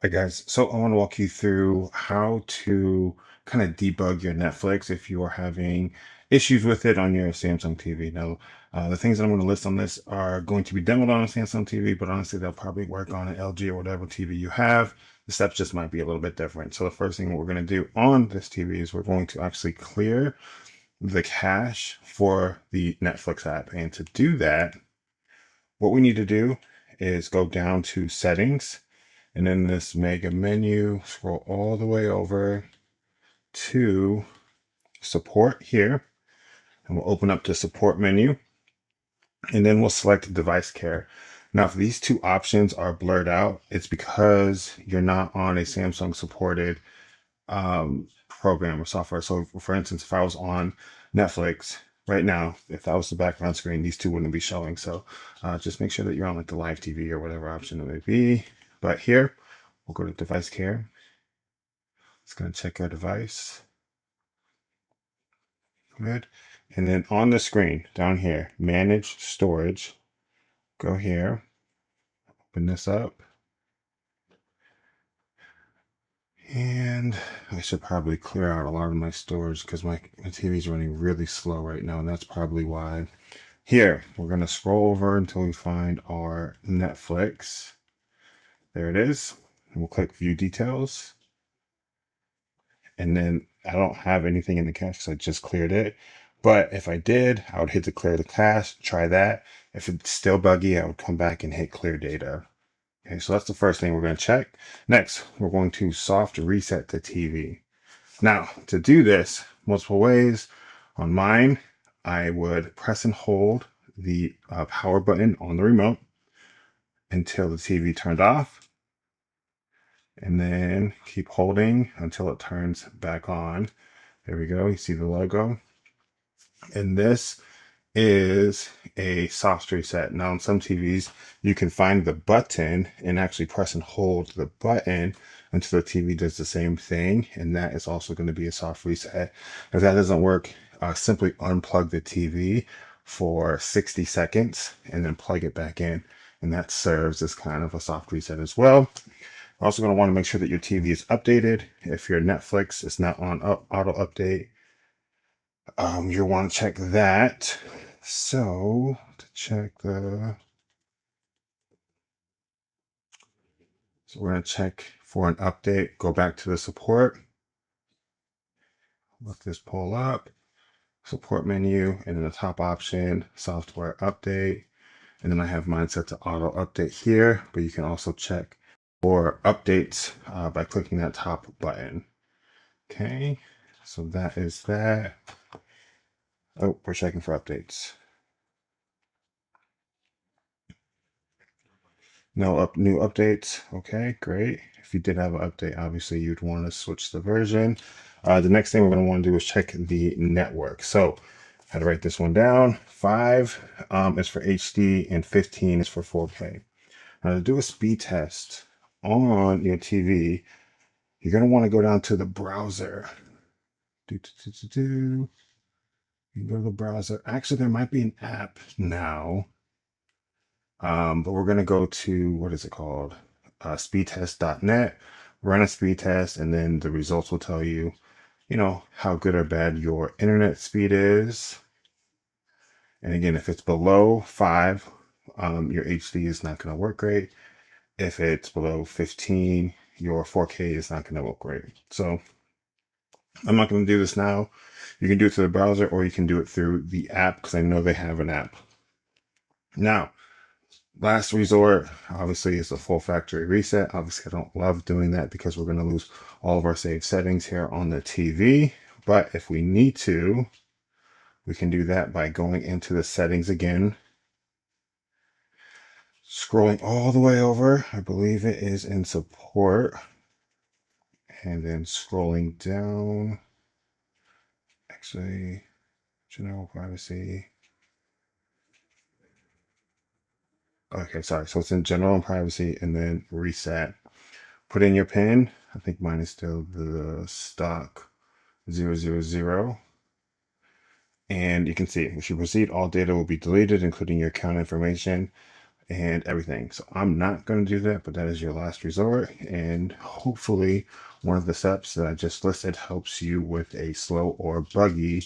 Hi guys, so I want to walk you through how to kind of debug your Netflix if you are having issues with it on your Samsung TV. Now, the things that I'm going to list on this are going to be demoed on a Samsung TV, but honestly, they'll probably work on an LG or whatever TV you have. The steps just might be a little bit different. So the first thing we're going to do on this TV is we're going to actually clear the cache for the Netflix app. And to do that, what we need to do is go down to settings. And in this mega menu, scroll all the way over to support here, and we'll open up the support menu, and then we'll select device care. Now, if these two options are blurred out, it's because you're not on a Samsung supported program or software. So for instance, if I was on Netflix right now, if that was the background screen, these two wouldn't be showing. So just make sure that you're on like the live TV or whatever option it may be. But here, we'll go to device care. It's going to check our device. Good. And then on the screen down here, manage storage. Go here, open this up. And I should probably clear out a lot of my storage because my TV is running really slow right now, and that's probably why. Here, we're going to scroll over until we find our Netflix. There it is. And we'll click View Details. And then I don't have anything in the cache because I just cleared it. But if I did, I would hit the clear the cache, try that. If it's still buggy, I would come back and hit clear data. Okay, so that's the first thing we're going to check. Next, we're going to soft reset the TV. Now, to do this, multiple ways. On mine, I would press and hold the power button on the remote until the TV turned off, and then keep holding until it turns back on. There we go. You see the logo. And this is a soft reset. Now, on some TVs, you can find the button and actually press and hold the button until the TV does the same thing. And that is also going to be a soft reset. If that doesn't work, simply unplug the TV for 60 seconds and then plug it back in. And that serves as kind of a soft reset as well. You're also going to want to make sure that your TV is updated. If your Netflix is not on auto update, you'll want to check that. So to check so we're going to check for an update. Go back to the support. Let this pull up. Support menu, and then the top option, software update. And then I have mine set to auto update here, but you can also check for updates by clicking that top button. Okay, so that is that. Oh, we're checking for updates. No new updates. Okay, great. If you did have an update, obviously you'd want to switch the version. The next thing we're going to want to do is check the network. So I had to write this one down. 5 is for HD and 15 is for 4K. Now to do a speed test on your TV, you're going to want to go down to the browser. You can go to the browser. Actually, there might be an app now. But we're going to go to, what is it called? Speedtest.net, run a speed test, and then the results will tell you, how good or bad your internet speed is. And again, if it's below 5, your HD is not going to work great. If it's below 15, your 4K is not going to work great. So I'm not going to do this now. You can do it through the browser or you can do it through the app because I know they have an app. Now, last resort, obviously, is a full factory reset. Obviously, I don't love doing that because we're going to lose all of our saved settings here on the TV. But if we need to, we can do that by going into the settings again, scrolling all the way over. I believe it is in support. And then scrolling down. Actually, general privacy. Okay, sorry. So it's in general and privacy and then reset. Put in your PIN. I think mine is still the stock 000. And you can see if you proceed, all data will be deleted, including your account information. and everything. So I'm not going to do that, but that is your last resort. And hopefully one of the steps that I just listed helps you with a slow or buggy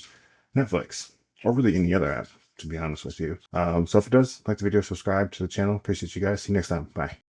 Netflix, or really any other app, to be honest with you. So if it does, like the video, subscribe to the channel. Appreciate you guys. See you next time. Bye.